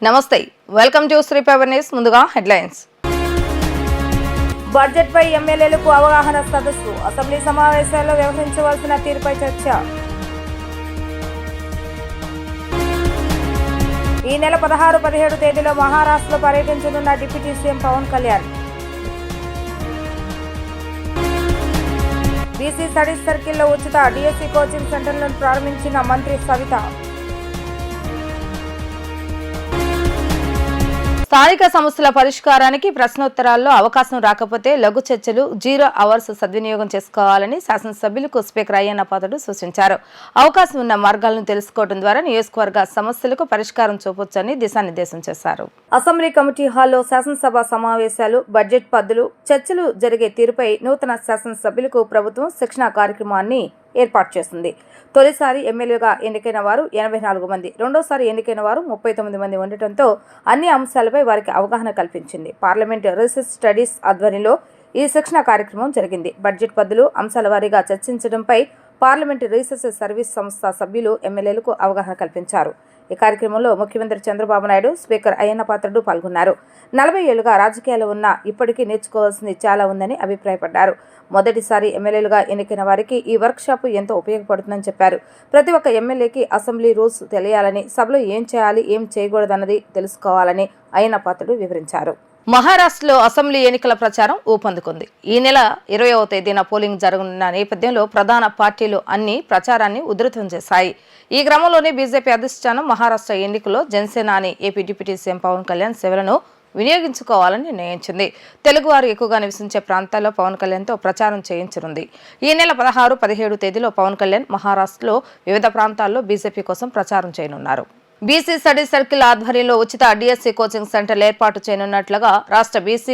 నమస్తే welcome to Shri power news. ముందుగా headlines. Budget పై ఎమ్మెల్యేలకు అవగాహన సదస్సు, అసెంబ్లీ సమావేశాల్లో వ్యవహరించవలసిన తీరుపై చర్చ. ఈ నెల 16-17 తేదీలో మహారాష్ట్రలో పర్యటించనున్న deputy CM Pawan Kalyan. BC studies సర్కిల్లో ఉచిత డిఎస్సి కోచింగ్ సెంటర్లను ప్రారంభించిన మంత్రి సవిత. స్థానిక సమస్యల పరిష్కారానికి ప్రశ్నోత్తరాల్లో అవకాశం రాకపోతే లఘు చర్చలు 0 అవర్స్ సద్వినియోగం చేసుకోవాలని శాసనసభ్యులకు స్పీకర్ అయ్యన్న పాత్రుడు సూచించారు. అవకాశం ఉన్న మార్గాలను తెలుసుకోవడం ద్వారా నియోజకవర్గ సమస్యలకు పరిష్కారం చూపొచ్చని దిశానిర్దేశం చేశారు. అసెంబ్లీ కమిటీ హాల్లో శాసనసభ సమావేశాలు, బడ్జెట్ పద్దులు, చర్చలు జరిగే తీరుపై నూతన శాసనసభ్యులకు ప్రభుత్వం శిక్షణ కార్యక్రమాన్ని ఏర్పాటు చేస్తుంది. తొలిసారి ఎమ్మెల్యేగా ఎన్నికైన వారు 84 మంది, రెండోసారి ఎన్నికైన వారు 39 మంది ఉండటంతో అన్ని అంశాలపై వారికి అవగాహన కల్పించింది. పార్లమెంట్ రీసెర్చ్ స్టడీస్ ఆధ్వర్యంలో ఈ శిక్షణ కార్యక్రమం జరిగింది. బడ్జెట్ పద్దులు అంశాల వారీగా చర్చించడంపై పార్లమెంట్ రీసెర్చ్ సర్వీస్ సంస్థ సభ్యులు ఎమ్మెల్యేలకు అవగాహన కల్పించారు. ఈ కార్యక్రమంలో ముఖ్యమంత్రి చంద్రబాబు నాయుడు, స్పీకర్ అయ్యన్న పాత్రుడు పాల్గొన్నారు. 40 ఏళ్లుగా రాజకీయాలు ఉన్నా ఇప్పటికీ నేర్చుకోవాల్సింది చాలా ఉందని అభిప్రాయపడ్డారు. మొదటిసారి ఎమ్మెల్యేలుగా ఎన్నికైన వారికి ఈ వర్క్ షాప్ ఎంతో ఉపయోగపడుతుందని చెప్పారు. ప్రతి ఒక్క ఎమ్మెల్యేకి అసెంబ్లీ రూల్స్ తెలియాలని, సభలో ఏం చేయాలి, ఏం చేయకూడదన్నది తెలుసుకోవాలని అయ్యన్న పాత్రుడు వివరించారు. మహారాష్ట్రలో అసెంబ్లీ ఎన్నికల ప్రచారం ఊపందుకుంది. ఈ నెల 20వ తేదీన పోలింగ్ జరగనున్న నేపథ్యంలో ప్రధాన పార్టీలు అన్ని ప్రచారాన్ని ఉధృతం చేశాయి. ఈ క్రమంలోనే బీజేపీ అధిష్టానం మహారాష్ట్ర ఎన్నికల్లో జనసేన అని AP deputy CM Pawan Kalyan సేవలను వినియోగించుకోవాలని నిర్ణయించింది. తెలుగువారు ఎక్కువగా నివసించే ప్రాంతాల్లో పవన్ కళ్యాణ్తో ప్రచారం చేయించనుంది. ఈ నెల 16-17 తేదీలో పవన్ కళ్యాణ్ మహారాష్ట్రలో వివిధ ప్రాంతాల్లో బీజేపీ కోసం ప్రచారం చేయనున్నారు. బీసీ స్టడీస్ సర్కిల్ ఆధ్వర్యంలో ఉచిత డిఎస్సి కోచింగ్ సెంటర్లు ఏర్పాటు చేయనున్నట్లుగా రాష్ట్ర బీసీ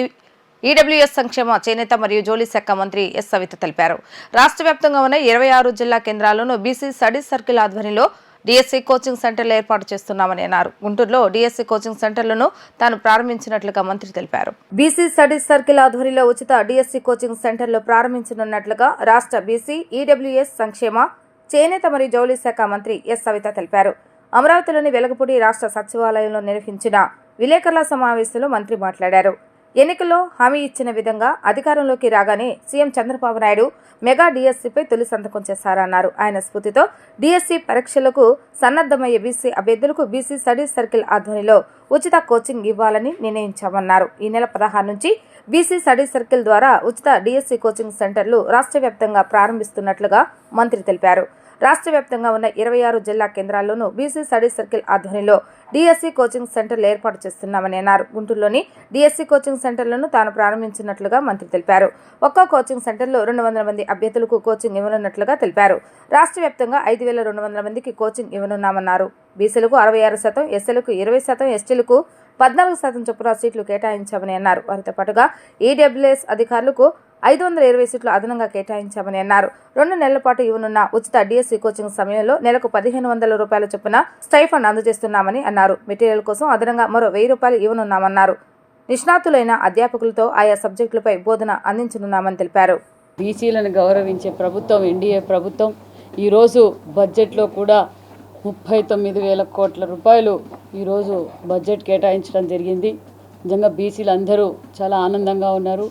ఈడబ్ల్యూఎస్ సంక్షేమ చేనేత మరియు జౌళి శాఖ మంత్రి ఎస్ సవిత తెలిపారు. రాష్ట్ర వ్యాప్తంగా ఉన్న 26 జిల్లా కేంద్రాల్లోనూ బీసీ స్టడీస్ సర్కిల్ ఆధ్వర్యంలో డిఎస్సి కోచింగ్ సెంటర్లు ఏర్పాటు చేస్తున్నామని అన్నారు. గుంటూరులో డిఎస్సి కోచింగ్ సెంటర్లను తాను ప్రారంభించినట్లుగా మంత్రి తెలిపారు. బీసీ స్టడీస్ సర్కిల్ ఆధ్వర్యంలో ఉచిత డిఎస్సి కోచింగ్ సెంటర్లు ప్రారంభించనున్నట్లుగా రాష్ట్ర బీసీ ఈడబ్ల్యూఎస్ సంక్షేమ చేనేత మరియు జౌళి శాఖ మంత్రి ఎస్ సవిత తెలిపారు. అమరావతిలోని వెలగపూడి రాష్ట్ర సచివాలయంలో నిర్వహించిన విలేకరుల సమావేశంలో మంత్రి మాట్లాడారు. ఎన్నికల్లో హామీ ఇచ్చిన విధంగా అధికారంలోకి రాగానే సీఎం చంద్రబాబు నాయుడు మెగా డిఎస్సిపై తొలి సంతకం చేశారన్నారు. ఆయన స్ఫూర్తితో డిఎస్సి పరీక్షలకు సన్నద్దమయ్యే బీసీ అభ్యర్థులకు బీసీ స్టడీస్ సర్కిల్ ఆధ్వర్యంలో ఉచిత కోచింగ్ ఇవ్వాలని నిర్ణయించామన్నారు. ఈ నెల 16 నుంచి బీసీ స్టడీస్ సర్కిల్ ద్వారా ఉచిత డిఎస్సి కోచింగ్ సెంటర్లు రాష్ట్ర వ్యాప్తంగా ప్రారంభిస్తున్నట్లుగా మంత్రి తెలిపారు. రాష్ట్ర వ్యాప్తంగా ఉన్న 26 జిల్లా కేంద్రాల్లోనూ బీసీ స్టడీస్ సర్కిల్ ఆధ్వర్యంలో డిఎస్సి కోచింగ్ సెంటర్లు ఏర్పాటు చేస్తున్నామని అన్నారు. గుంటూరులోని డిఎస్సి కోచింగ్ సెంటర్లను తాను ప్రారంభించినట్లుగా మంత్రి తెలిపారు. ఒక్కో కోచింగ్ సెంటర్లో 200 మంది అభ్యర్థులకు కోచింగ్ ఇవ్వనున్నట్లుగా తెలిపారు. రాష్ట్ర వ్యాప్తంగా 5,200 మందికి కోచింగ్ ఇవ్వనున్నామన్నారు. బీసీలకు 66%, ఎస్సీలకు 20%, ఎస్టీలకు 14% చొప్పున సీట్లు కేటాయించామని అన్నారు. వారితో పాటుగా ఈడబ్ల్యూఎస్ అధికారులకు 520 సీట్లు అదనంగా కేటాయించామని అన్నారు. 2 నెలల పాటు ఇవ్వనున్న ఉచిత డిఎస్సి కోచింగ్ సమయంలో నెలకు 1,500 రూపాయల చొప్పున స్టైఫండ్ అందజేస్తున్నామని అన్నారు. మెటీరియల్ కోసం అదనంగా మరో 1,000 రూపాయలు ఇవ్వనున్నామన్నారు. నిష్ణాతులైన అధ్యాపకులతో ఆయా సబ్జెక్టులపై బోధన అందించనున్నామని తెలిపారు. బీసీలను గౌరవించే ప్రభుత్వం ఎన్డీఏ ప్రభుత్వం ఈరోజు బడ్జెట్లో కూడా 39,000 కోట్ల రూపాయలు ఈరోజు బడ్జెట్ కేటాయించడం జరిగింది. నిజంగా బీసీలు అందరూ చాలా ఆనందంగా ఉన్నారు.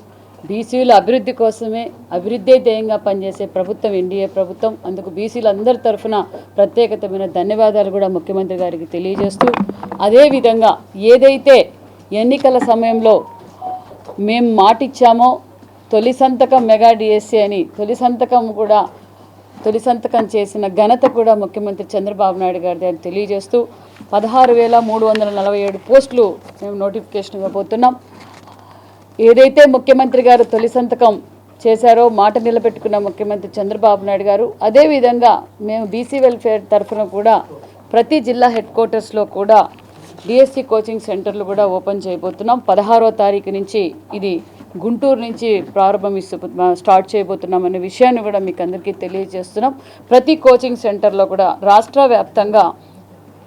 బీసీల అభివృద్ధి కోసమే అభివృద్ధి ధ్యేయంగా పనిచేసే ప్రభుత్వం ఎన్డీఏ ప్రభుత్వం. అందుకు బీసీలందరి తరఫున ప్రత్యేకమైన ధన్యవాదాలు కూడా ముఖ్యమంత్రి గారికి తెలియజేస్తూ, అదేవిధంగా ఏదైతే ఎన్నికల సమయంలో మేము మాటిచ్చామో తొలి సంతకం మెగా డిఎస్సి అని తొలి సంతకం చేసిన ఘనత కూడా ముఖ్యమంత్రి చంద్రబాబు నాయుడు గారి అని తెలియజేస్తూ 16,347 పోస్టులు మేము నోటిఫికేషన్ ఇవ్వబోతున్నాం. ఏదైతే ముఖ్యమంత్రి గారు తొలి సంతకం చేశారో మాట నిలబెట్టుకున్న ముఖ్యమంత్రి చంద్రబాబు నాయుడు గారు, అదేవిధంగా మేము బీసీ వెల్ఫేర్ తరఫున కూడా ప్రతి జిల్లా హెడ్ క్వార్టర్స్లో కూడా డిఎస్సి కోచింగ్ సెంటర్లు కూడా ఓపెన్ చేయబోతున్నాం. 16వ తారీఖు నుంచి ఇది గుంటూరు నుంచి స్టార్ట్ చేయబోతున్నాం అనే విషయాన్ని కూడా మీకు అందరికీ తెలియజేస్తున్నాం. ప్రతి కోచింగ్ సెంటర్లో కూడా రాష్ట్ర వ్యాప్తంగా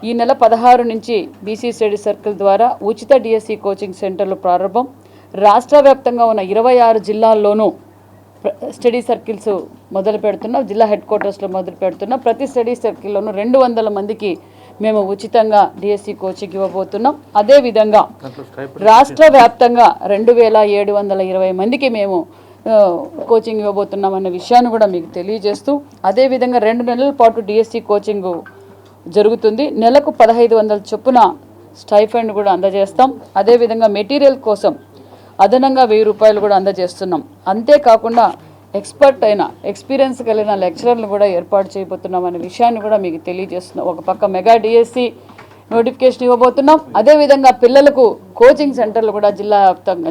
ఈ నెల 16 నుంచి బీసీ స్టడీ సర్కిల్ ద్వారా ఉచిత డిఎస్సి కోచింగ్ సెంటర్లు ప్రారంభం. రాష్ట్ర వ్యాప్తంగా ఉన్న 26 జిల్లాల్లోనూ స్టడీ సర్కిల్స్ మొదలు పెడుతున్నాం. జిల్లా హెడ్ క్వార్టర్స్లో మొదలు పెడుతున్నాం. ప్రతి స్టడీ సర్కిల్లోనూ 200 మందికి మేము ఉచితంగా డిఎస్సి కోచింగ్ ఇవ్వబోతున్నాం. అదేవిధంగా రాష్ట్ర వ్యాప్తంగా 2720 మందికి మేము కోచింగ్ ఇవ్వబోతున్నాం అన్న విషయాన్ని కూడా మీకు తెలియజేస్తూ, అదేవిధంగా 2 నెలల పాటు డిఎస్సి కోచింగ్ జరుగుతుంది. నెలకు 1500 చొప్పున స్టైఫండ్ కూడా అందజేస్తాం. అదేవిధంగా మెటీరియల్ కోసం అదనంగా 1000 రూపాయలు కూడా అందజేస్తున్నాం. అంతేకాకుండా ఎక్స్పర్ట్ అయిన ఎక్స్పీరియన్స్ కలిగిన లెక్చరర్లు కూడా ఏర్పాటు చేయబోతున్నాం అనే విషయాన్ని కూడా మీకు తెలియజేస్తున్నాం. ఒక పక్క మెగా డిఎస్సి నోటిఫికేషన్ ఇవ్వబోతున్నాం. అదేవిధంగా పిల్లలకు కోచింగ్ సెంటర్లు కూడా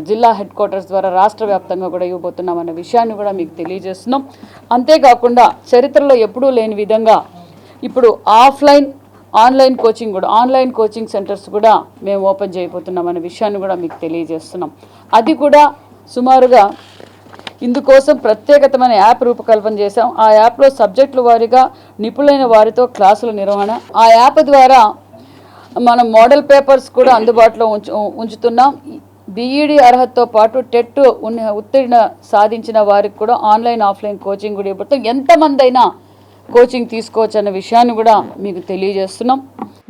జిల్లా హెడ్ క్వార్టర్స్ ద్వారా రాష్ట్ర వ్యాప్తంగా కూడా ఇవ్వబోతున్నాం అనే విషయాన్ని కూడా మీకు తెలియజేస్తున్నాం. అంతేకాకుండా చరిత్రలో ఎప్పుడూ లేని విధంగా ఇప్పుడు ఆన్లైన్ కోచింగ్ సెంటర్స్ కూడా మేము ఓపెన్ చేయబోతున్నాం అనే విషయాన్ని కూడా మీకు తెలియజేస్తున్నాం. అది కూడా సుమారుగా ఇందుకోసం ప్రత్యేకమైన యాప్ రూపకల్పన చేశాం. ఆ యాప్లో సబ్జెక్టుల వారీగా నిపుణులైన వారితో క్లాసుల నిర్వహణ, ఆ యాప్ ద్వారా మనం మోడల్ పేపర్స్ కూడా అందుబాటులో ఉంచుతున్నాం. బీఈడి అర్హతతో పాటు టెట్ ఉత్తీర్ణ సాధించిన వారికి కూడా ఆఫ్లైన్ కోచింగ్ కూడా ఇవ్వబోతాం. ఎంతమంది అయినా కోచింగ్ తీసుకోవచ్చు అన్న విషయాన్ని కూడా మీకు తెలియజేస్తున్నాం.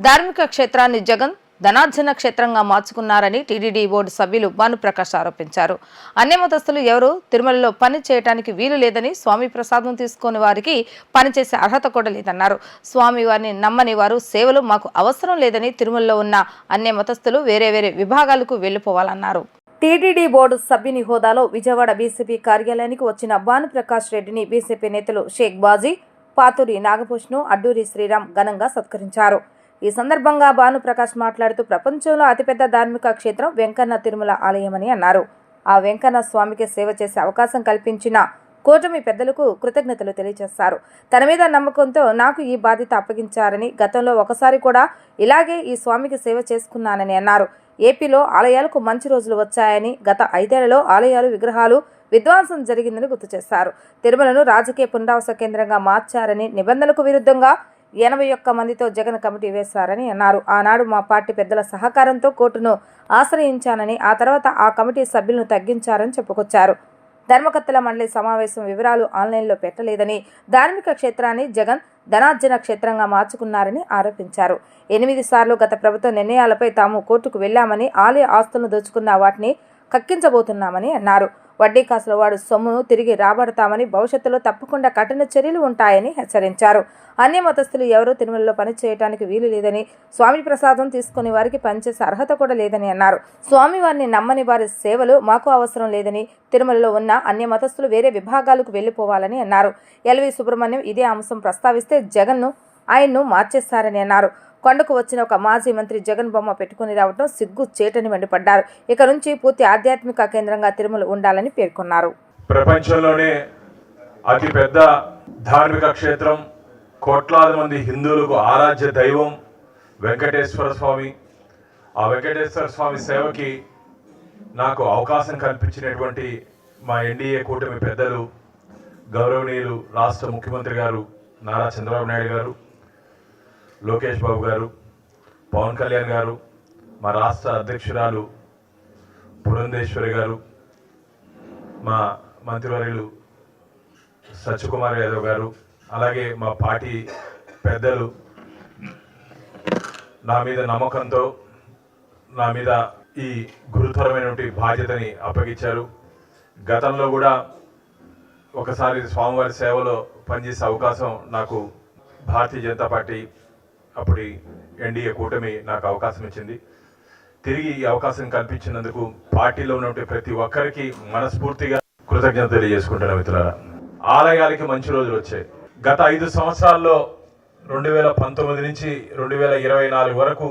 ధార్మిక క్షేత్రాన్ని జగన్ ధనార్జన క్షేత్రంగా మార్చుకున్నారని టీటీడీ బోర్డు సభ్యులు భానుప్రకాష్ ఆరోపించారు. అన్య మతస్థులు ఎవరు తిరుమలలో పని చేయడానికి వీలు లేదని, స్వామి ప్రసాదం తీసుకుని వారికి పనిచేసే అర్హత కూడా లేదన్నారు. స్వామి వారిని నమ్మని వారు సేవలు మాకు అవసరం లేదని, తిరుమలలో ఉన్న అన్య మతస్థులు వేరే విభాగాలకు వెళ్లిపోవాలన్నారు. టీటీడీ బోర్డు సభ్యుని హోదాలో విజయవాడ బీసీపీ కార్యాలయానికి వచ్చిన భానుప్రకాష్ రెడ్డిని బీసీపీ నేతలు షేక్ బాజీ, పాతూరి నాగభూషణ్, అడ్డూరి శ్రీరామ్ ఘనంగా సత్కరించారు. ఈ సందర్భంగా భానుప్రకాష్ మాట్లాడుతూ ప్రపంచంలో అతిపెద్ద ధార్మిక క్షేత్రం వెంకన్న తిరుమల ఆలయమని అన్నారు. ఆ వెంకన్న స్వామికి సేవ చేసే అవకాశం కల్పించిన కూటమి పెద్దలకు కృతజ్ఞతలు తెలియజేశారు. తన మీద నమ్మకంతో నాకు ఈ బాధ్యత అప్పగించారని, గతంలో ఒకసారి కూడా ఇలాగే ఈ స్వామికి సేవ చేసుకున్నానని అన్నారు. ఏపీలో ఆలయాలకు మంచి రోజులు వచ్చాయని, గత 5 ఏళ్లలో ఆలయాలు విగ్రహాలు విధ్వంసం జరిగిందని గుర్తు చేశారు. తిరుమలను రాజకీయ పునరావాస కేంద్రంగా మార్చారని, నిబంధనలకు విరుద్ధంగా 81 మందితో జగన్ కమిటీ వేశారని అన్నారు. ఆనాడు మా పార్టీ పెద్దల సహకారంతో కోర్టును ఆశ్రయించానని, ఆ తర్వాత ఆ కమిటీ సభ్యులను తగ్గించారని చెప్పుకొచ్చారు. ధర్మకర్తల మండలి సమావేశం వివరాలు ఆన్లైన్లో పెట్టలేదని, ధార్మిక క్షేత్రాన్ని జగన్ ధనార్జన క్షేత్రంగా మార్చుకున్నారని ఆరోపించారు. 8 సార్లు గత ప్రభుత్వ నిర్ణయాలపై తాము కోర్టుకు వెళ్లామని, ఆలయ ఆస్తులను దోచుకున్న వాటిని కక్కించబోతున్నామని అన్నారు. వడ్డీ కాసుల వాడు సొమ్మును తిరిగి రాబడతామని, భవిష్యత్తులో తప్పకుండా కఠిన చర్యలు ఉంటాయని హెచ్చరించారు. అన్య మతస్థులు ఎవరూ తిరుమలలో పని చేయడానికి వీలు లేదని, స్వామి ప్రసాదం తీసుకుని వారికి పనిచేసే అర్హత కూడా లేదని అన్నారు. స్వామి వారిని నమ్మని వారి సేవలు మాకు అవసరం లేదని, తిరుమలలో ఉన్న అన్య మతస్థులు వేరే విభాగాలకు వెళ్లిపోవాలని అన్నారు. ఎల్వి సుబ్రహ్మణ్యం ఇదే అంశం ప్రస్తావిస్తే ఆయన్ను మార్చేస్తారని అన్నారు. కొండకు వచ్చిన ఒక మాజీ మంత్రి జగన్ బొమ్మ పెట్టుకుని రావడం సిగ్గు చేటని మండిపడ్డారు. ఇక నుంచి పూర్తి ఆధ్యాత్మిక కేంద్రంగా తిరుమల ఉండాలని పేర్కొన్నారు. ప్రపంచంలోనే అతిపెద్ద ధార్మిక క్షేత్రం, కోట్లాది మంది హిందువులకు ఆరాధ్య దైవం వెంకటేశ్వర స్వామి. ఆ వెంకటేశ్వర స్వామి సేవకి నాకు అవకాశం కల్పించినటువంటి మా ఎన్డీఏ కూటమి పెద్దలు, గౌరవనీయులు రాష్ట్ర ముఖ్యమంత్రి గారు నారా చంద్రబాబు నాయుడు గారు, లోకేష్ బాబు గారు, పవన్ కళ్యాణ్ గారు, మా రాష్ట్ర అధ్యక్షురాలు పురంధేశ్వరి గారు, మా మంత్రివర్యులు సత్యకుమార్ యాదవ్ గారు, అలాగే మా పార్టీ పెద్దలు నా మీద నమ్మకంతో నా మీద ఈ గురుతరమైనటువంటి బాధ్యతని అప్పగించారు. గతంలో కూడా ఒకసారి స్వామివారి సేవలో పనిచేసే అవకాశం నాకు భారతీయ జనతా పార్టీ అప్పటి ఎన్డీఏ కూటమి నాకు అవకాశం ఇచ్చింది. తిరిగి ఈ అవకాశం కల్పించినందుకు పార్టీలో ఉన్నటువంటి ప్రతి ఒక్కరికి మనస్ఫూర్తిగా కృతజ్ఞత తెలియజేసుకుంటున్నాను. మిత్రులారా, ఆలయాలకి మంచి రోజులు వచ్చాయి. గత 5 సంవత్సరాల్లో 2019 నుంచి 2024 వరకు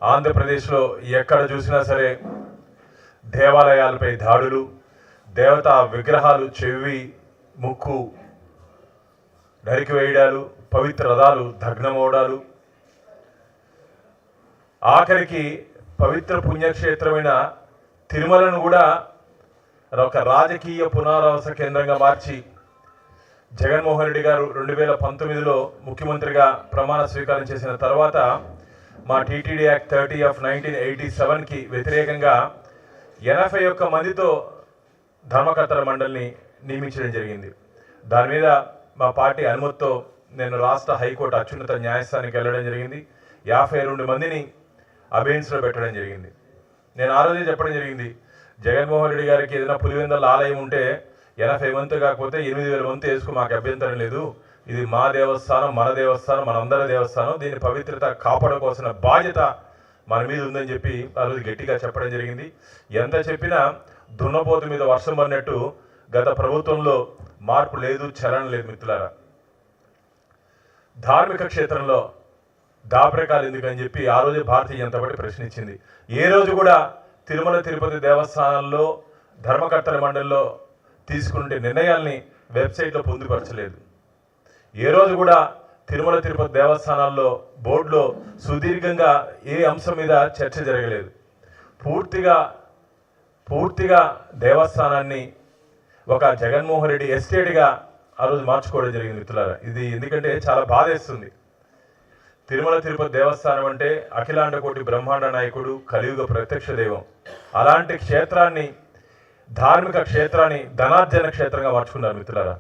ఆంధ్రప్రదేశ్లో ఎక్కడ చూసినా సరే దేవాలయాలపై దాడులు, దేవతా విగ్రహాలు చెవి ముక్కు నరికివేయడాలు, పవిత్ర రథాలు దగ్నమవడాలు, ఆఖరికి పవిత్ర పుణ్యక్షేత్రమైన తిరుమలను కూడా ఒక రాజకీయ పునరావాస కేంద్రంగా మార్చి జగన్మోహన్ రెడ్డి గారు 2019లో ముఖ్యమంత్రిగా ప్రమాణ స్వీకారం చేసిన తర్వాత మా టీటీడీ యాక్ట్ 30 of 1987కి వ్యతిరేకంగా 81 మందితో ధర్మకర్తల మండలిని నియమించడం జరిగింది. దాని మీద మా పార్టీ అనుమతితో నేను రాష్ట్ర హైకోర్టు అత్యున్నత న్యాయస్థానానికి వెళ్ళడం జరిగింది. 52 మందిని అబెయిన్స్లో పెట్టడం జరిగింది. నేను ఆ రోజే చెప్పడం జరిగింది, జగన్మోహన్ రెడ్డి గారికి ఏదైనా పులివెందుల ఆలయం ఉంటే 80 మంది కాకపోతే 8,000 మంది వేసుకు మాకు అభ్యంతరం లేదు. ఇది మా దేవస్థానం, మన దేవస్థానం, మనందరి దేవస్థానం, దీని పవిత్రత కాపాడుకోవాల్సిన బాధ్యత మన మీద ఉందని చెప్పి ఆ రోజు గట్టిగా చెప్పడం జరిగింది. ఎంత చెప్పినా దున్నపోతు మీద వర్షం పడినట్టు గత ప్రభుత్వంలో మార్పు లేదు, చలనం లేదు. మిత్రులారా, ధార్మిక క్షేత్రంలో దాపరికాలు ఎందుకని చెప్పి ఆ రోజు భారతీయ జనతా పార్టీ ప్రశ్నించింది. ఏ రోజు కూడా తిరుమల తిరుపతి దేవస్థానాల్లో ధర్మకర్తల మండలిలో తీసుకుంటే నిర్ణయాల్ని వెబ్సైట్లో పొందుపరచలేదు. ఏ రోజు కూడా తిరుమల తిరుపతి దేవస్థానాల్లో బోర్డులో సుదీర్ఘంగా ఏ అంశం మీద చర్చ జరగలేదు. పూర్తిగా దేవస్థానాన్ని ఒక జగన్మోహన్ రెడ్డి ఎస్టేట్గా ఆ రోజు మార్చుకోవడం జరిగింది. మిత్రులారా, ఇది ఎందుకంటే చాలా బాధేస్తుంది. తిరుమల తిరుపతి దేవస్థానం అంటే అఖిలాండ కోటి బ్రహ్మాండ నాయకుడు, కలియుగ ప్రత్యక్ష దైవం. అలాంటి క్షేత్రాన్ని, ధార్మిక క్షేత్రాన్ని ధనార్జన క్షేత్రంగా మార్చుకున్నారు. మిత్రులారా,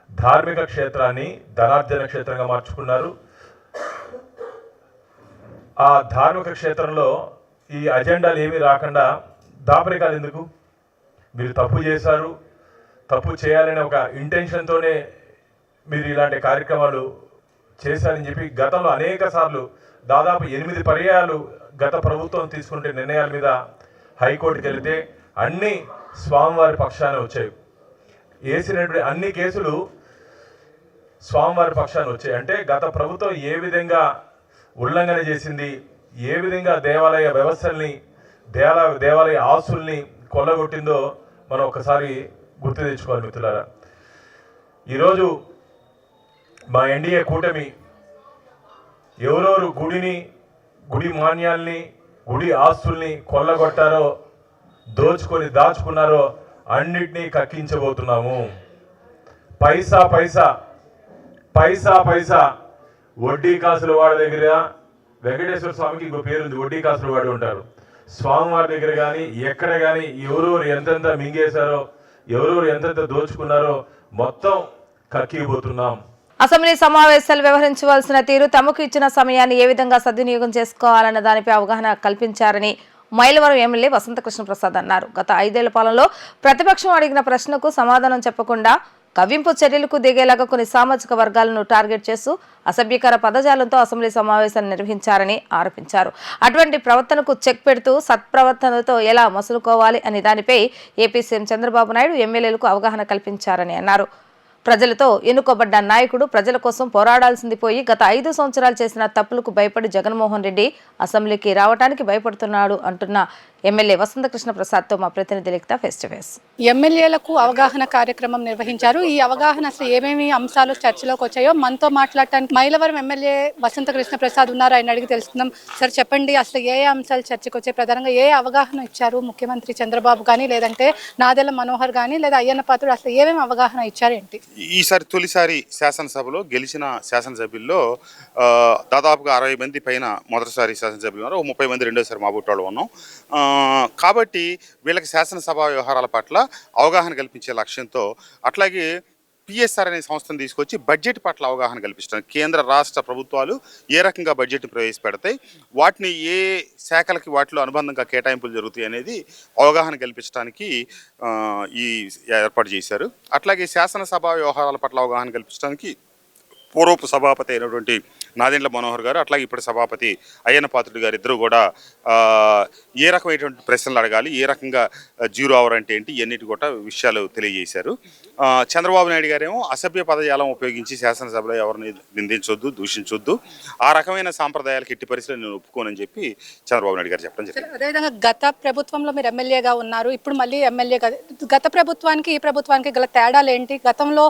ధార్మిక క్షేత్రాన్ని ధనార్జన క్షేత్రంగా మార్చుకున్నారు. ఆ ధార్మిక క్షేత్రంలో ఈ అజెండాలు ఏమీ రాకుండా దాపరికాలు ఎందుకు? మీరు తప్పు చేశారు, తప్పు చేయాలనే ఒక ఇంటెన్షన్తోనే మీరు ఇలాంటి కార్యక్రమాలు చేశారని చెప్పి గతంలో అనేక సార్లు, దాదాపు 8 పర్యాయాలు గత ప్రభుత్వం తీసుకుంటే నిర్ణయాల మీద హైకోర్టుకి వెళితే అన్ని స్వామివారి పక్షాన వచ్చాయి. వేసినటువంటి అన్ని కేసులు స్వామివారి పక్షాన వచ్చాయి. అంటే గత ప్రభుత్వం ఏ విధంగా ఉల్లంఘన చేసింది, ఏ విధంగా దేవాలయ వ్యవస్థల్ని, దేవాలయ ఆస్తుల్ని కొల్లగొట్టిందో మనం ఒకసారి గుర్తు తెచ్చుకోవాలి. మిత్రులారా, ఈరోజు మా ఎన్డీఏ కూటమి ఎవరెవరు గుడి మాన్యాల్ని, గుడి ఆస్తుల్ని కొల్లగొట్టారో, దోచుకొని దాచుకున్నారో అన్నిటినీ కక్కించబోతున్నాము. పైసా వడ్డీ కాసుల వాడి దగ్గర, వెంకటేశ్వర స్వామికి ఇంకో పేరుంది, వడ్డీ కాసుల వాడు ఉంటారు. స్వామివారి దగ్గర కానీ ఎక్కడ కానీ ఎవరెవరు ఎంతెంత మింగేశారో, ఎవరెవరు ఎంతెంత దోచుకున్నారో మొత్తం కక్కిపోతున్నాం. అసెంబ్లీ సమావేశాలు వ్యవహరించవలసిన తీరు, తమకు ఇచ్చిన సమయాన్ని ఏ విధంగా సద్వినియోగం చేసుకోవాలన్న దానిపై అవగాహన కల్పించారని మైలవరం ఎమ్మెల్యే వసంతకృష్ణ ప్రసాద్ అన్నారు. గత 5 ఏళ్ల పాలనలో ప్రతిపక్షం అడిగిన ప్రశ్నకు సమాధానం చెప్పకుండా కవ్వింపు చర్యలకు దిగేలాగా కొన్ని సామాజిక వర్గాలను టార్గెట్ చేస్తూ అసభ్యకర పదజాలంతో అసెంబ్లీ సమావేశాలు నిర్వహించారని ఆరోపించారు. అటువంటి ప్రవర్తనకు చెక్ పెడుతూ సత్ప్రవర్తనతో ఎలా మసులుకోవాలి అనే దానిపై ఏపీ సీఎం చంద్రబాబు నాయుడు ఎమ్మెల్యేలకు అవగాహన కల్పించారని అన్నారు. ప్రజలతో ఎన్నుకోబడ్డ నాయకుడు ప్రజల కోసం పోరాడాల్సింది పోయి గత 5 సంవత్సరాలు చేసిన తప్పులకు భయపడి జగన్మోహన్ రెడ్డి అసెంబ్లీకి రావడానికి భయపడుతున్నాడు అంటున్న ఎమ్మెల్యే వసంతకృష్ణ ప్రసాద్తో మా ప్రతినిధి లిఖిత ఫేస్ టు ఫేస్. ఎమ్మెల్యేలకు అవగాహన కార్యక్రమం నిర్వహించారు. ఈ అవగాహన అసలు ఏమేమి అంశాలు చర్చలోకి వచ్చాయో మనతో మాట్లాడటానికి మైలవరం ఎమ్మెల్యే వసంతకృష్ణ ప్రసాద్ ఉన్నారు. ఆయన అడిగి తెలుసుకుందాం. సార్ చెప్పండి, అసలు ఏ అంశాలు చర్చకు వచ్చాయి, ప్రధానంగా ఏ అవగాహన ఇచ్చారు ముఖ్యమంత్రి చంద్రబాబు కానీ, లేదంటే నాదెళ్ల మనోహర్ కానీ, లేదా అయ్యన్న పాత్రుడు, అసలు ఏమేమి అవగాహన ఇచ్చారు ఏంటి? ఈసారి తొలిసారి శాసనసభలో గెలిచిన శాసనసభ్యుల్లో దాదాపుగా 60 మంది పైన మొదటిసారి శాసనసభ్యులు ఉన్నారు, 30 మంది రెండోసారి మా బుట్టాళ్ళు ఉన్నాం. కాబట్టి వీళ్ళకి శాసనసభ వ్యవహారాల పట్ల అవగాహన కల్పించే లక్ష్యంతో, అట్లాగే పిఎస్ఆర్ అనే సంస్థను తీసుకొచ్చి బడ్జెట్ పట్ల అవగాహన కల్పించడానికి కేంద్ర రాష్ట్ర ప్రభుత్వాలు ఏ రకంగా బడ్జెట్ని ప్రవేశపెడతాయి, వాటిని ఏ శాఖలకి వాటిలో అనుబంధంగా కేటాయింపులు జరుగుతాయి అనేది అవగాహన కల్పించడానికి ఈ ఏర్పాటు చేశారు. అట్లాగే శాసనసభ వ్యవహారాల పట్ల అవగాహన కల్పించడానికి పూర్వపు సభాపతి అయినటువంటి నాదెండ్ల మనోహర్ గారు, అట్లాగే ఇప్పుడు సభాపతి అయ్యన్న పాత్రుడు గారు ఇద్దరు కూడా ఏ రకమైనటువంటి ప్రశ్నలు అడగాలి, ఏ రకంగా జీరో అవర్ అంటే ఏంటి, ఇవన్నిటి కూడా విషయాలు తెలియజేశారు. చంద్రబాబు నాయుడు గారేమో అసభ్య పదజాలం ఉపయోగించి శాసనసభలో ఎవరిని నిందించొద్దు, దూషించొద్దు, ఆ రకమైన సాంప్రదాయాలకు ఎట్టి పరిస్థితులు నేను ఒప్పుకోనని చెప్పి చంద్రబాబు నాయుడు గారు చెప్పడం జరిగింది. అదేవిధంగా గత ప్రభుత్వంలో మీరు ఎమ్మెల్యేగా ఉన్నారు, ఇప్పుడు మళ్ళీ ఎమ్మెల్యే. గత ప్రభుత్వానికి ఈ ప్రభుత్వానికి గల తేడాలు ఏంటి? గతంలో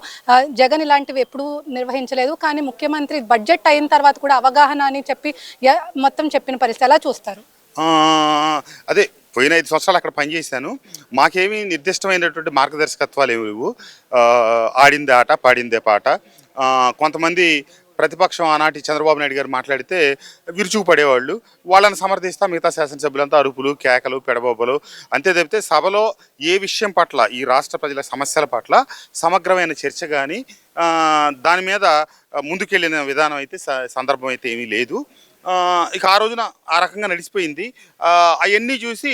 జగన్ ఇలాంటివి ఎప్పుడూ నిర్వహించలేదు, కానీ ముఖ్యమంత్రి బడ్జెట్ అయిన తర్వాత కూడా అవగాహన అని చెప్పి మొత్తం చెప్పిన పరిస్థితి ఎలా చూస్తారు? అదే పోయిన 5 సంవత్సరాలు అక్కడ పనిచేశాను. మాకేమీ నిర్దిష్టమైనటువంటి మార్గదర్శకత్వాలు ఏమి లేవు. ఆడిందే ఆట, పాడిందే పాట. కొంతమంది ప్రతిపక్షం ఆనాటి చంద్రబాబు నాయుడు గారు మాట్లాడితే విరుచుకుపడేవాళ్ళు, వాళ్ళని సమర్థిస్తా మిగతా శాసనసభ్యులంతా అరుపులు, కేకలు, పెడబొబ్బలు. అంతే తప్పితే సభలో ఏ విషయం పట్ల, ఈ రాష్ట్ర ప్రజల సమస్యల పట్ల సమగ్రమైన చర్చ కానీ దాని మీద ముందుకెళ్ళిన విధానం అయితే, సందర్భం అయితే ఏమీ లేదు. ఇక ఆ రోజున ఆ రకంగా నడిచిపోయింది. అవన్నీ చూసి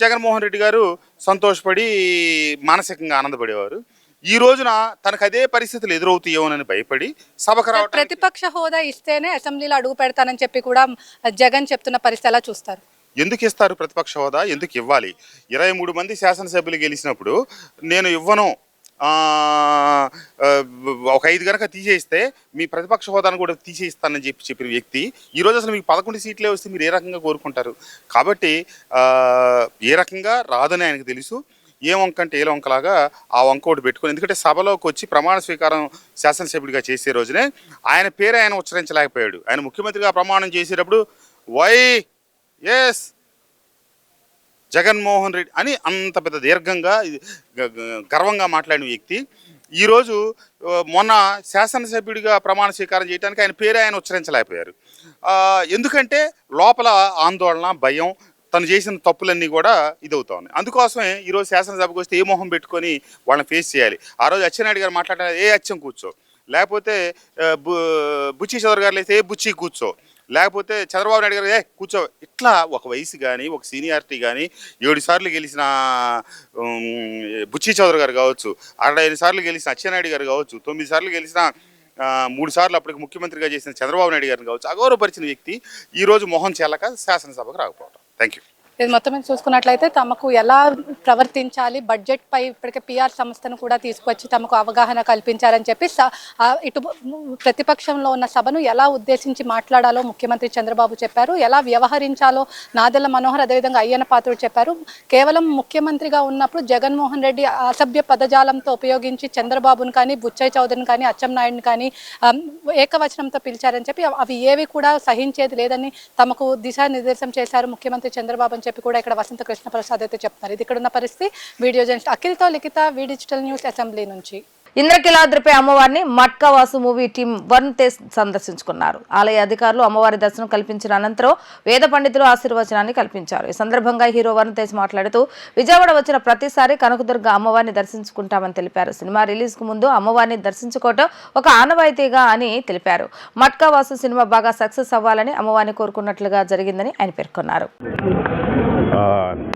జగన్మోహన్ రెడ్డి గారు సంతోషపడి మానసికంగా ఆనందపడేవారు. ఈ రోజున తనకు అదే పరిస్థితులు ఎదురవుతాయోనని భయపడి సభకు రావడం. ప్రతిపక్ష హోదా ఇస్తేనే అసెంబ్లీలో అడుగు పెడతానని చెప్పి కూడా జగన్ చెప్తున్న పరిస్థితి ఎలా చూస్తారు? ఎందుకు ఇస్తారు ప్రతిపక్ష హోదా? ఎందుకు ఇవ్వాలి? 23 మంది శాసనసభ్యులు గెలిచినప్పుడు నేను ఇవ్వను, ఒక 5 కనుక తీసేస్తే మీ ప్రతిపక్ష హోదాను కూడా తీసేయిస్తానని చెప్పిన వ్యక్తి ఈరోజు అసలు మీకు 11 సీట్లే వస్తే మీరు ఏ రకంగా కోరుకుంటారు? కాబట్టి ఏ రకంగా రాదని ఆయనకు తెలుసు. ఏ వంక అంటే ఏ వంకలాగా ఆ వంక ఒకటి పెట్టుకుని, ఎందుకంటే సభలోకి వచ్చి ప్రమాణ స్వీకారం శాసనసభ్యుడిగా చేసే రోజునే ఆయన పేరు ఆయన ఉచ్చరించలేకపోయాడు. ఆయన ముఖ్యమంత్రిగా ప్రమాణం చేసేటప్పుడు వైఎస్ జగన్మోహన్ రెడ్డి అని అంత పెద్ద దీర్ఘంగా గర్వంగా మాట్లాడిన వ్యక్తి ఈరోజు మొన్న శాసనసభ్యుడిగా ప్రమాణ స్వీకారం చేయడానికి ఆయన పేరే ఆయన ఉచ్చరించలేకపోయారు. ఎందుకంటే లోపల ఆందోళన, భయం, తను చేసిన తప్పులన్నీ కూడా ఇదవుతా ఉన్నాయి. అందుకోసమే ఈరోజు శాసనసభకు వస్తే ఏ మొహం పెట్టుకొని వాళ్ళని ఫేస్ చేయాలి. ఆ రోజు అచ్చెన్నాయుడు గారు మాట్లాడిన ఏ అచ్చం కూర్చో, లేకపోతే బుచ్చి చౌదరి గారు లేస్తే ఏ బుచ్చి కూర్చో, లేకపోతే చంద్రబాబు నాయుడు గారు కూర్చో, ఇట్లా ఒక వయసు కానీ ఒక సీనియారిటీ కానీ 7 సార్లు గెలిచిన బుచ్చి చౌదరి గారు కావచ్చు, 65 సార్లు గెలిచిన అచ్చెన్నాయుడు గారు కావచ్చు, 9 సార్లు గెలిచిన 3 సార్లు అప్పటికి ముఖ్యమంత్రిగా చేసిన చంద్రబాబు నాయుడు గారిని కావచ్చు, అగౌరవపరిచిన వ్యక్తి ఈరోజు మొహం చెల్లక శాసనసభకు రాకపోవడం. Thank you. ఇది మొత్తం మీద చూసుకున్నట్లయితే తమకు ఎలా ప్రవర్తించాలి, బడ్జెట్ పై ఇప్పటికే పిఆర్ సంస్థను కూడా తీసుకొచ్చి తమకు అవగాహన కల్పించారని చెప్పి ఇటు ప్రతిపక్షంలో ఉన్న సభను ఎలా ఉద్దేశించి మాట్లాడాలో ముఖ్యమంత్రి చంద్రబాబు చెప్పారు. ఎలా వ్యవహరించాలో నాదెళ్ల మనోహర్, అదేవిధంగా అయ్యన్న పాత్రుడు చెప్పారు. కేవలం ముఖ్యమంత్రిగా ఉన్నప్పుడు జగన్మోహన్ రెడ్డి అసభ్య పదజాలంతో ఉపయోగించి చంద్రబాబును కానీ, బుచ్చయ్య చౌదరిని కానీ, అచ్చెన్నాయుడిని కానీ ఏకవచనంతో పిలిచారని చెప్పి అవి ఏవి కూడా సహించేది లేదని తమకు దిశానిర్దేశం చేశారు ముఖ్యమంత్రి చంద్రబాబు అని చెప్పి కూడా ఇక్కడ వసంత కృష్ణ ప్రసాద్ అయితే చెప్తున్నారు. ఇది ఇక్కడ ఉన్న పరిస్థితి. వీడియో జర్నలిస్ట్ అఖిల్తో లిఖిత, వి డిజిటల్ న్యూస్, అసెంబ్లీ నుంచి. ఇంద్రకీలాద్రిపై అమ్మవారిని మట్కావాసు మూవీ టీం వరుణ్ తేజ్ సందర్శించుకున్నారు. ఆలయ అధికారులు అమ్మవారి దర్శనం కల్పించిన అనంతరం వేద పండితులు ఆశీర్వచనాన్ని కల్పించారు. ఈ సందర్భంగా హీరో వరుణ్ తేజ్ మాట్లాడుతూ విజయవాడ వచ్చిన ప్రతిసారి కనకదుర్గ అమ్మవారిని దర్శించుకుంటామని తెలిపారు. సినిమా రిలీజ్ కు ముందు అమ్మవారిని దర్శించుకోవటం ఒక ఆనవాయితీగా అని తెలిపారు. మట్కావాసు సినిమా బాగా సక్సెస్ అవ్వాలని అమ్మవారిని కోరుకున్నట్లుగా జరిగిందని ఆయన పేర్కొన్నారు.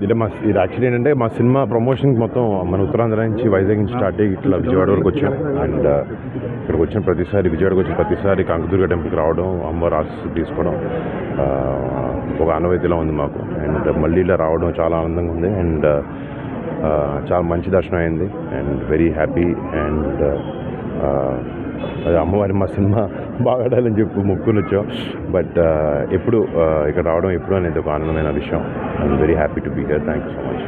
ఇది యాక్చువల్లీ ఏంటంటే మా సినిమా ప్రమోషన్కి మొత్తం మన ఉత్తరాంధ్ర నుంచి వైజాగ్ నుంచి స్టార్ట్ అయ్యి ఇట్లా విజయవాడ వరకు వచ్చాం. అండ్ ఇక్కడికి వచ్చిన ప్రతిసారి విజయవాడకి వచ్చిన ప్రతిసారి కనకదుర్గ టెంపుల్కి రావడం, అమ్మవారి ఆశీస్సులు తీసుకోవడం ఒక ఆనవాయితీలా ఉంది మాకు. అండ్ మళ్ళీ ఇలా రావడం చాలా ఆనందంగా ఉంది. అండ్ చాలా మంచి దర్శనం అయింది. And very happy. అండ్ అదే అమ్మవారి మా సినిమా బాగా ఆడాలని చెప్పి మొక్కుని వచ్చాం. బట్ ఎప్పుడు ఇక్కడ రావడం ఎప్పుడు అనేది ఒక ఆనందమైన విషయం. I'm very happy to be here. Thank you so much.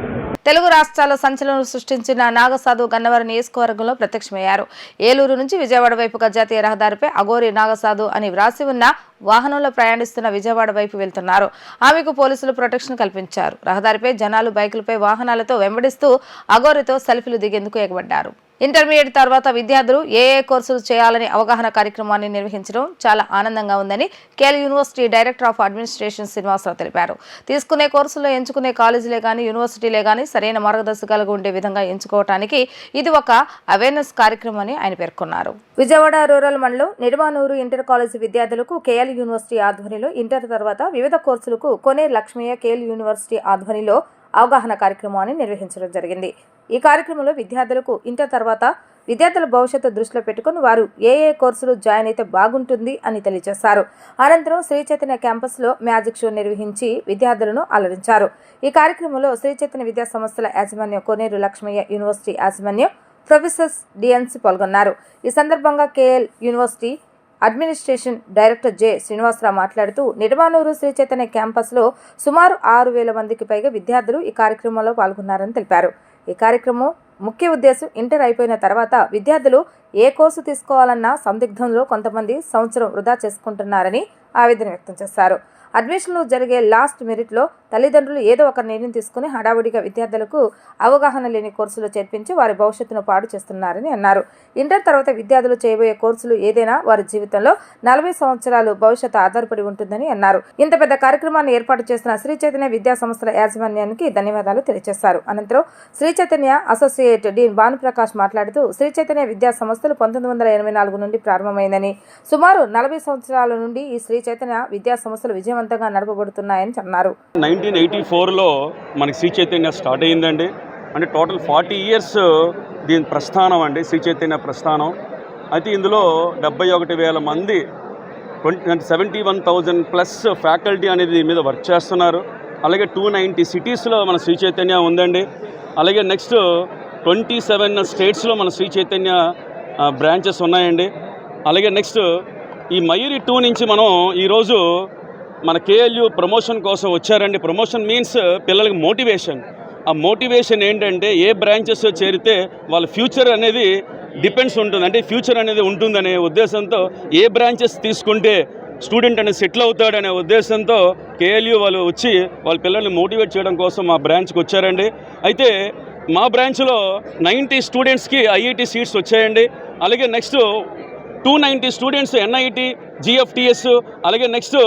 Telugu రాష్ట్రాల్లో సంచలనం సృష్టించిన నాగసాధు గన్నవరం నియోజకవర్గంలో ప్రత్యక్షమయ్యారు. ఏలూరు నుంచి విజయవాడ వైపుగా జాతీయ రహదారిపై అఘోరి నాగసాధు అని వ్రాసి ఉన్న వాహనంలో ప్రయాణిస్తున్న విజయవాడ వైపు వెళ్తున్నారు. ఆమెకు పోలీసులు ప్రొటెక్షన్ కల్పించారు. రహదారిపై జనాలు బైకులపై వాహనాలతో వెంబడిస్తూ అఘోరితో సెల్ఫీలు దిగేందుకు ఎగబడ్డారు. ఇంటర్మీడియట్ తర్వాత విద్యార్థులు ఏ కోర్సులు చేయాలని అవగాహన కార్యక్రమాన్ని నిర్వహించడం చాలా ఆనందంగా ఉందని KL university director of administration Srinivasarao తెలిపారు. తీసుకునే కోర్సుల్లో ఎంచుకునే కాలేజీలే కానీ యూనివర్సిటీలే కానీ సరైన మార్గదర్శకాలుగా ఉండే విధంగా ఎంచుకోవడానికి ఇది ఒక అవేర్నెస్ కార్యక్రమం అని ఆయన పేర్కొన్నారు. విజయవాడ రూరల్ మండలం నిడమానూరు ఇంటర్ కాలేజీ విద్యార్థులకు కేఎల్ యూనివర్సిటీ ఆధ్వర్యంలో ఇంటర్ తర్వాత వివిధ కోర్సులకు కోనేరు లక్ష్మయ్య కేఎల్ యూనివర్సిటీ ఆధ్వర్యంలో అవగాహన కార్యక్రమాన్ని నిర్వహించడం జరిగింది. ఈ కార్యక్రమంలో విద్యార్థులకు ఇంటర్ తర్వాత విద్యార్థుల భవిష్యత్తు దృష్టిలో పెట్టుకుని వారు ఏ కోర్సులు జాయిన్ అయితే బాగుంటుంది అని తెలియజేశారు. అనంతరం శ్రీ చైతన్య క్యాంపస్లో మ్యాజిక్ షో నిర్వహించి విద్యార్థులను అలరించారు. ఈ కార్యక్రమంలో శ్రీ చైతన్య విద్యా సంస్థల యాజమాన్యం, కోనేరు లక్ష్మయ్య యూనివర్సిటీ యాజమాన్యం, ప్రొఫెసర్స్, డిఎన్సీ పాల్గొన్నారు. ఈ సందర్భంగా KL university administration director J Srinivasarao మాట్లాడుతూ నిడమానూరు శ్రీ చైతన్య క్యాంపస్లో సుమారు 6,000 మందికి పైగా విద్యార్థులు ఈ కార్యక్రమంలో పాల్గొన్నారని తెలిపారు. ఈ కార్యక్రమం ముఖ్య ఉద్దేశం ఇంటర్ అయిపోయిన తర్వాత విద్యార్థులు ఏ కోర్సు తీసుకోవాలన్న సందిగ్ధంలో కొంతమంది సంవత్సరం వృధా చేసుకుంటున్నారని ఆవేదన వ్యక్తం చేశారు. అడ్మిషన్లు జరిగే లాస్ట్ మెరిట్లో తల్లిదండ్రులు ఏదో ఒక నిర్ణయం తీసుకుని హడావుడిగా విద్యార్థులకు అవగాహన లేని కోర్సులు చేర్పించి వారి భవిష్యత్తును పాడు చేస్తున్నారని అన్నారు. ఇంటర్ తర్వాత విద్యార్థులు చేయబోయే కోర్సులు ఏదైనా వారి జీవితంలో 40 సంవత్సరాలు భవిష్యత్తు ఆధారపడి ఉంటుందని అన్నారు. ఇంత పెద్ద కార్యక్రమాన్ని ఏర్పాటు చేసిన శ్రీ చైతన్య విద్యా సంస్థల యాజమాన్యానికి ధన్యవాదాలు తెలియజేశారు. అనంతరం శ్రీ చైతన్య అసోసియేట్ డీన్ భానుప్రకాష్ మాట్లాడుతూ శ్రీ చైతన్య విద్యా సంస్థలు 1984 నుండి ప్రారంభమైందని, సుమారు 40 సంవత్సరాల నుండి ఈ శ్రీ చైతన్య విద్యా సంస్థలు విజయవంతంగా నడపబడుతున్నాయని అన్నారు. 1984లో మనకి శ్రీ చైతన్య స్టార్ట్ అయ్యిందండి. అంటే టోటల్ 40 ఇయర్స్ దీని ప్రస్థానం అండి, శ్రీ చైతన్య ప్రస్థానం. అయితే ఇందులో 71,000 మంది 71,000 ప్లస్ ఫ్యాకల్టీ అనేది దీని మీద వర్క్ చేస్తున్నారు. అలాగే 290 సిటీస్లో మన శ్రీ చైతన్య ఉందండి. అలాగే నెక్స్ట్ 27 స్టేట్స్లో మన శ్రీ చైతన్య బ్రాంచెస్ ఉన్నాయండి. అలాగే నెక్స్ట్ ఈ మయూరి 2 నుంచి మనం ఈరోజు మన కేఎల్యు ప్రమోషన్ కోసం వచ్చారండి. ప్రమోషన్ మీన్స్ పిల్లలకి మోటివేషన్. ఆ మోటివేషన్ ఏంటంటే ఏ బ్రాంచెస్ చేరితే వాళ్ళ ఫ్యూచర్ అనేది డిపెండ్స్ ఉంటుంది, అంటే ఫ్యూచర్ అనేది ఉంటుందనే ఉద్దేశంతో ఏ బ్రాంచెస్ తీసుకుంటే స్టూడెంట్ అనేది సెటిల్ అవుతాడనే ఉద్దేశంతో కేఎల్యు వాళ్ళు వచ్చి వాళ్ళ పిల్లల్ని మోటివేట్ చేయడం కోసం మా బ్రాంచ్కి వచ్చారండి. అయితే మా బ్రాంచ్లో 90 స్టూడెంట్స్కి ఐఐటి సీట్స్ వచ్చాయండి. అలాగే నెక్స్ట్ 290 స్టూడెంట్స్ ఎన్ఐటి, జిఎఫ్టిఎస్, అలాగే నెక్స్ట్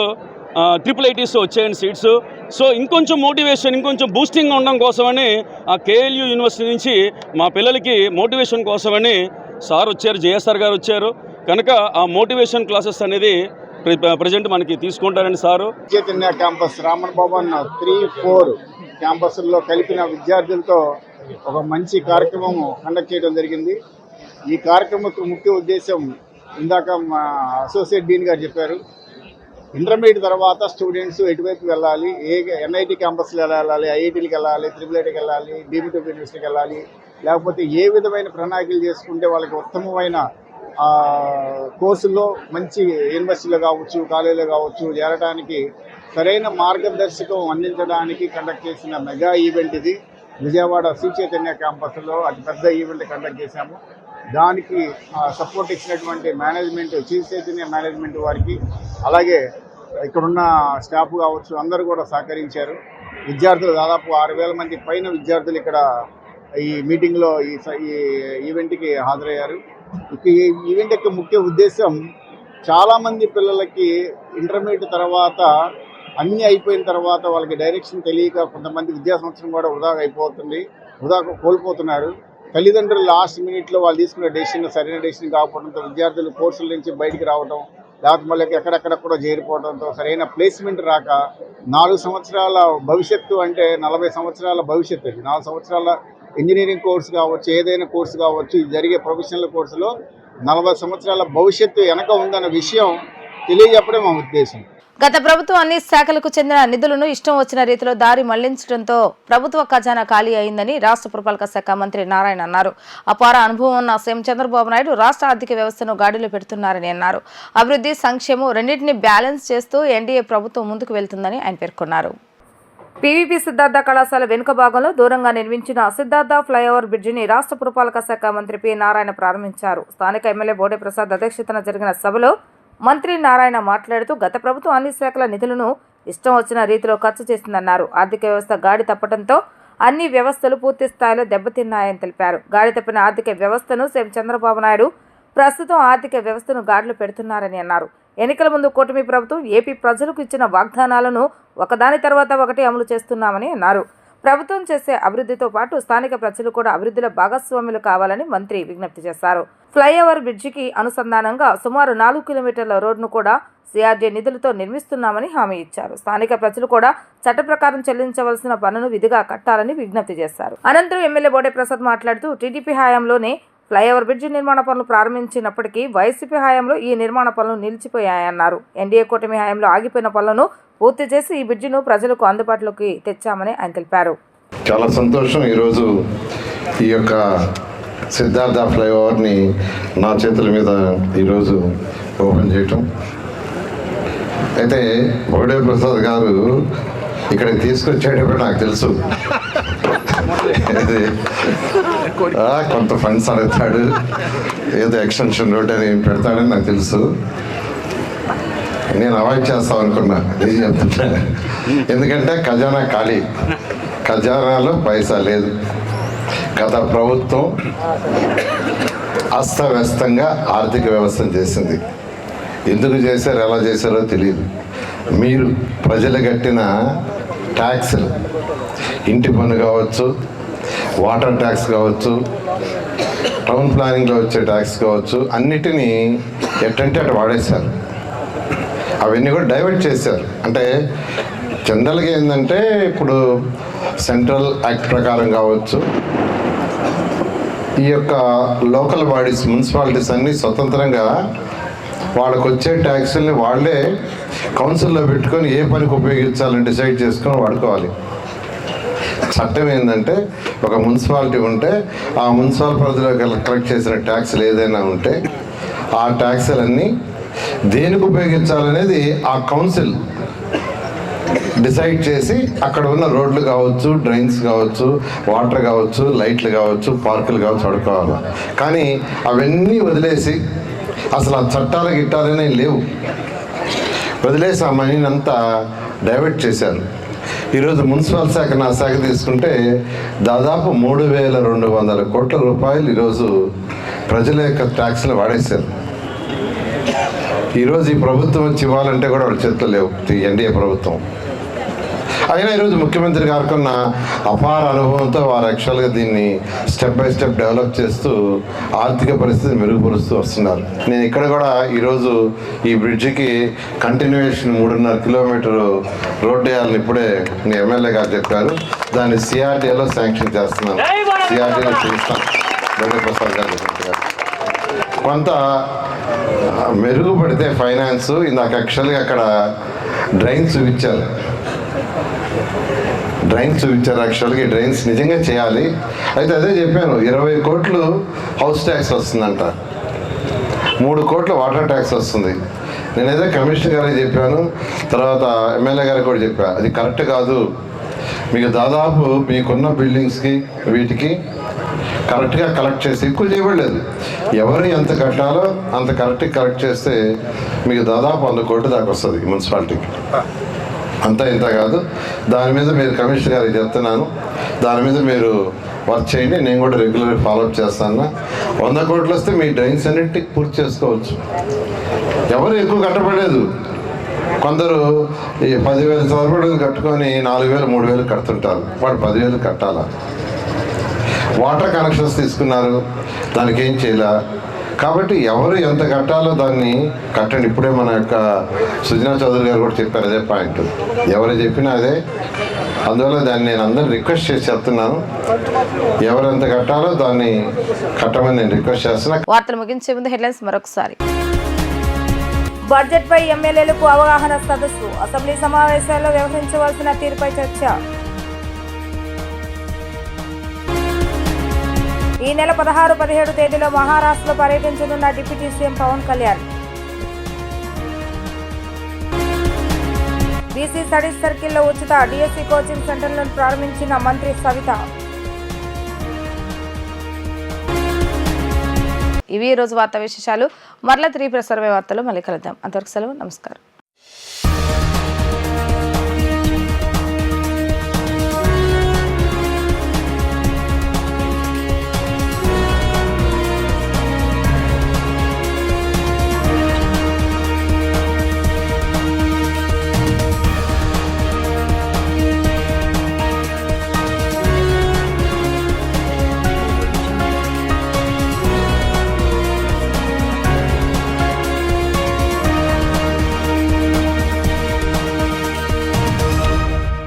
IIITs వచ్చాయండి సీట్స్. సో ఇంకొంచెం మోటివేషన్, ఇంకొంచెం బూస్టింగ్ ఉండడం కోసమని ఆ కేఎల్యు యూనివర్సిటీ నుంచి మా పిల్లలకి మోటివేషన్ కోసమని సార్ వచ్చారు, జేఎస్ఆర్ గారు వచ్చారు. కనుక ఆ మోటివేషన్ క్లాసెస్ అనేది ప్రజెంట్ మనకి తీసుకుంటారండి సారు. చైతన్య క్యాంపస్ రామన్ భవన్ 3-4 క్యాంపస్ల్లో కలిపిన విద్యార్థులతో ఒక మంచి కార్యక్రమం కండక్ట్ చేయడం జరిగింది. ఈ కార్యక్రమం ముఖ్య ఉద్దేశం ఇందాక మా అసోసియేట్ డీన్ గారు చెప్పారు. ఇంటర్మీడియట్ తర్వాత స్టూడెంట్స్ ఎటువైపు వెళ్ళాలి, ఎన్ఐటి క్యాంపస్లో వెళ్ళాలి, ఐఐటీలకు వెళ్ళాలి, IIITకి వెళ్ళాలి, డీమ్డ్ యూనివర్సిటీకి వెళ్ళాలి, లేకపోతే ఏ విధమైన ప్రణాళికలు చేసుకుంటే వాళ్ళకి ఉత్తమమైన కోర్సుల్లో మంచి యూనివర్సిటీలో కావచ్చు, కాలేజీలో కావచ్చు చేరడానికి సరైన మార్గదర్శకం అందించడానికి కండక్ట్ చేసిన మెగా ఈవెంట్ ఇది. విజయవాడ శ్రీ చైతన్య క్యాంపస్లో అతిపెద్ద ఈవెంట్ కండక్ట్ చేశాము. దానికి సపోర్ట్ ఇచ్చినటువంటి మేనేజ్మెంట్, శ్రీ చైతన్య మేనేజ్మెంట్ వారికి, అలాగే ఇక్కడున్న స్టాఫ్ కావచ్చు అందరూ కూడా సహకరించారు. విద్యార్థులు దాదాపు 6,000 మంది పైన విద్యార్థులు ఇక్కడ ఈ మీటింగ్లో ఈ ఈవెంట్కి హాజరయ్యారు. ఈ ఈవెంట్ యొక్క ముఖ్య ఉద్దేశం చాలామంది పిల్లలకి ఇంటర్మీడియట్ తర్వాత అన్నీ అయిపోయిన తర్వాత వాళ్ళకి డైరెక్షన్ తెలియక కొంతమంది విద్యా సంవత్సరం కూడా వృధా కోల్పోతున్నారు. తల్లిదండ్రులు లాస్ట్ మినిట్లో వాళ్ళు తీసుకునే డెసిషన్ సరైన డెసిషన్ కాకపోవడంతో విద్యార్థులు కోర్సుల నుంచి బయటికి రావడం, లేకపోతే మళ్ళీ ఎక్కడెక్కడ కూడా చేరిపోవడంతో సరైన ప్లేస్మెంట్ రాక 4 సంవత్సరాల భవిష్యత్తు, అంటే 40 సంవత్సరాల భవిష్యత్తు, 4 సంవత్సరాల ఇంజనీరింగ్ కోర్సు కావచ్చు, ఏదైనా కోర్సు కావచ్చు, ఇది జరిగే ప్రొఫెషనల్ కోర్సులో 40 సంవత్సరాల భవిష్యత్తు వెనక ఉందన్న విషయం తెలియజెప్పడం మా ఉద్దేశం. గత ప్రభుత్వం అన్ని శాఖలకు చెందిన నిధులను ఇష్టం వచ్చిన రీతిలో దారి మళ్లించడంతో ప్రభుత్వ ఖజానా ఖాళీ అయిందని రాష్ట్ర పురపాలక శాఖ మంత్రి నారాయణ అన్నారు. అపార అనుభవం ఉన్న సీఎం చంద్రబాబు నాయుడు రాష్ట్ర ఆర్థిక వ్యవస్థను గాడిలో పెడుతున్నారని అన్నారు. అభివృద్ధి, సంక్షేమం రెండింటినీ బ్యాలెన్స్ చేస్తూ ఎన్డీఏ ప్రభుత్వం ముందుకు వెళ్తుందని ఆయన పేర్కొన్నారు. పీవీపీ సిద్ధార్థ కళాశాల వెనుక భాగంలో దూరంగా నిర్మించిన సిద్ధార్థ ఫ్లైఓవర్ బ్రిడ్జిని రాష్ట్ర పురపాలక శాఖ మంత్రి పి నారాయణ ప్రారంభించారు. స్థానిక ఎమ్మెల్యే బోడే ప్రసాద్ అధ్యక్షతన జరిగిన సభలో మంత్రి నారాయణ మాట్లాడుతూ గత ప్రభుత్వం అన్ని శాఖల నిధులను ఇష్టం వచ్చిన రీతిలో ఖర్చు చేసిందన్నారు. ఆర్థిక వ్యవస్థ గాడి తప్పడంతో అన్ని వ్యవస్థలు పూర్తి స్థాయిలో దెబ్బతిన్నాయని తెలిపారు. గాడి తప్పిన ఆర్థిక వ్యవస్థను సీఎం చంద్రబాబు నాయుడు ప్రస్తుతం ఆర్థిక వ్యవస్థను గాడిలో పెడుతున్నారని అన్నారు. ఎన్నికల ముందు కూటమి ప్రభుత్వం ఏపీ ప్రజలకు ఇచ్చిన వాగ్దానాలను ఒకదాని తర్వాత ఒకటి అమలు చేస్తున్నామని అన్నారు. ప్రభుత్వం చేసే అభివృద్ధితో పాటు స్థానిక ప్రజలు కూడా అభివృద్ధిలో భాగస్వాములు కావాలని మంత్రి విజ్ఞప్తి చేశారు. ఫ్లైఓవర్ బ్రిడ్జికి అనుసంధానంగా సుమారు 4 కిలోమీటర్ల రోడ్డును కూడా సిఆర్డీ నిధులతో నిర్మిస్తున్నామని హామీ ఇచ్చారు. స్థానిక ప్రజలు కూడా చట్ట ప్రకారం చెల్లించవలసిన పన్నును విధిగా కట్టాలని విజ్ఞప్తి చేశారు. అనంతరం ఎమ్మెల్యే బోడే ప్రసాద్ మాట్లాడుతూ టీడీపీ హయాంలోనే ఫ్లైఓవర్ బ్రిడ్జి నిర్మాణ పనులు ప్రారంభించినప్పటికీ వైసీపీ హయాంలో ఈ నిర్మాణ పనులు నిలిచిపోయాయన్నారు. ఎన్డీఏ కూటమి హయాంలో ఆగిపోయిన పనులను పూర్తి చేసి ఈ బ్రిడ్జిను ప్రజలకు అందుబాటులోకి తెచ్చామని ఆయన తెలిపారు. చాలా సంతోషం ఈరోజు ఈ యొక్క సిద్ధార్థ ఫ్లైఓవర్ని నా చేతుల మీద ఈరోజు ఓపెన్ చేయటం. అయితే బోడే ప్రసాద్ గారు ఇక్కడికి తీసుకొచ్చేటప్పుడు నాకు తెలుసు కొంత ఫండ్స్ అడుగుతాడు, ఏదో ఎక్స్టెన్షన్ రోడ్ అని పెడతాడని నాకు తెలుసు. నేను అవాయిడ్ చేస్తాం అనుకున్నా, నిజం చెప్తున్నా. ఎందుకంటే ఖజానా ఖాళీ, ఖజానాలో పైసా లేదు. గత ప్రభుత్వం అస్తవ్యస్తంగా ఆర్థిక వ్యవస్థను చేసింది. ఎందుకు చేశారు, ఎలా చేశారో తెలియదు. మీరు ప్రజలు కట్టిన ట్యాక్సులు, ఇంటి పన్ను కావచ్చు, వాటర్ ట్యాక్స్ కావచ్చు, టౌన్ ప్లానింగ్లో వచ్చే ట్యాక్స్ కావచ్చు, అన్నిటినీ ఎట్టంటే అటు వాడేశారు. అవన్నీ కూడా డైవర్ట్ చేశారు. అంటే జనరల్గా ఏంటంటే ఇప్పుడు సెంట్రల్ యాక్ట్ ప్రకారం కావచ్చు, ఈ యొక్క లోకల్ బాడీస్, మున్సిపాలిటీస్ అన్నీ స్వతంత్రంగా వాళ్ళకు వచ్చే ట్యాక్సుల్ని వాళ్ళే కౌన్సిల్లో పెట్టుకొని ఏ పనికి ఉపయోగించాలని డిసైడ్ చేసుకొని వాడుకోవాలి. చట్టం ఏంటంటే ఒక మున్సిపాలిటీ ఉంటే ఆ మున్సిపల్ పరిధిలో కలెక్ట్ చేసిన ట్యాక్స్లు ఏదైనా ఉంటే ఆ ట్యాక్సులన్నీ దేనికి ఉపయోగించాలనేది ఆ కౌన్సిల్ డిసైడ్ చేసి అక్కడ ఉన్న రోడ్లు కావచ్చు, డ్రైన్స్ కావచ్చు, వాటర్ కావచ్చు, లైట్లు కావచ్చు, పార్కులు కావచ్చు అడుకోవాలి. కానీ అవన్నీ వదిలేసి అసలు ఆ చట్టాలు గిట్టాలనే లేవు, వదిలేసి ఆ మనీని అంతా డైవర్ట్ చేశారు. ఈరోజు మున్సిపల్ శాఖ, నా శాఖ తీసుకుంటే దాదాపు 3,200 కోట్ల రూపాయలు ఈరోజు ప్రజల యొక్క ట్యాక్స్లు వాడేశారు. ఈరోజు ఈ ప్రభుత్వం వచ్చి ఇవ్వాలంటే కూడా వాళ్ళ చేతులు లేవు, ఎన్డీఏ ప్రభుత్వం. అయినా ఈరోజు ముఖ్యమంత్రి గారికి ఉన్న అపార అనుభవంతో వారు యాక్చువల్గా దీన్ని స్టెప్ బై స్టెప్ డెవలప్ చేస్తూ ఆర్థిక పరిస్థితిని మెరుగుపరుస్తూ వస్తున్నారు. నేను ఇక్కడ కూడా ఈరోజు ఈ బ్రిడ్జికి కంటిన్యూయేషన్ 3.5 కిలోమీటరు రోడ్డు వేయాలని ఇప్పుడే మీ ఎమ్మెల్యే గారు చెప్పారు. దాన్ని సిఆర్డీఏలో శాంక్షన్ చేస్తున్నాను, సిఆర్డీఏలో చూస్తాను. ప్రసాద్ గారు కొంత మెరుగుపడితే ఫైనాన్స్, ఇందాక యాక్చువల్గా అక్కడ డ్రైన్స్ చూపించారు, యాక్చువల్గా ఈ డ్రైన్స్ నిజంగా చేయాలి. అయితే అదే చెప్పాను, 20 కోట్లు హౌస్ ట్యాక్స్ వస్తుందంట, 3 కోట్లు వాటర్ ట్యాక్స్ వస్తుంది. నేనైతే కమిషనర్ గారికి చెప్పాను, తర్వాత ఎమ్మెల్యే గారికి కూడా చెప్పాను, అది కరెక్ట్ కాదు. మీకు దాదాపు మీకున్న బిల్డింగ్స్కి వీటికి కరెక్ట్గా కలెక్ట్ చేసి, ఎక్కువ చేయబడలేదు, ఎవరు ఎంత కట్టాలో అంత కరెక్ట్గా కలెక్ట్ చేస్తే మీకు దాదాపు 100 కోట్లు దాకా వస్తుంది మున్సిపాలిటీకి. అంతా ఇంత కాదు. దాని మీద మీరు కమిషనర్ గారికి చెప్తున్నాను, దాని మీద మీరు వర్క్ చేయండి. నేను కూడా రెగ్యులర్గా ఫాలోఅప్ చేస్తాను. 100 కోట్లు వస్తే మీ డ్రైన్స్ అన్నింటికి పూర్తి చేసుకోవచ్చు. ఎవరు ఎక్కువ కట్టబడలేదు. కొందరు ఈ 10,000 చదవడం కట్టుకొని 4,000, 3,000 కడుతుంటారు. వాడు 10,000 కట్టాలా. వాటర్ కనెక్షన్స్ తీసుకున్నారు, దానికి ఏం చేయాల. కాబట్టి ఎవరు ఎంత కట్టాలో దాన్ని కట్టండి. ఇప్పుడే మన యొక్క సుజనా చౌదరి గారు కూడా చెప్పారు అదే పాయింట్, ఎవరు చెప్పినా అదే. అందువల్ల దాన్ని నేను అందరిని రిక్వెస్ట్ చేసి చెప్తున్నాను, ఎవరు ఎంత కట్టాలో దాన్ని కట్టమని నేను రిక్వెస్ట్ చేస్తున్నా. వార్తలు ముగించే ముందు హెడ్లైన్స్ మరొకసారి. బడ్జెట్పై ఎమ్మెల్యేలకు అవగాహన సదస్సు, అసెంబ్లీ సమావేశాల్లో వ్యవహరించవలసిన తీరుపై చర్చ. ఈ నెల 16, 17 తేదీలో మహారాష్ట్రలో పర్యటించనున్న deputy CM Pawan Kalyan. BC studies సర్కిల్లో ఉచిత డిఎస్సి కోచింగ్ సెంటర్లను ప్రారంభించిన మంత్రి సవిత. ఇవి ఈ రోజు వార్తా విశేషాలు. మరలా 3 ప్రసారమే వార్తలు మళ్ళీ కలుద్దాం. అంతవరకు సెలవు, నమస్కారం.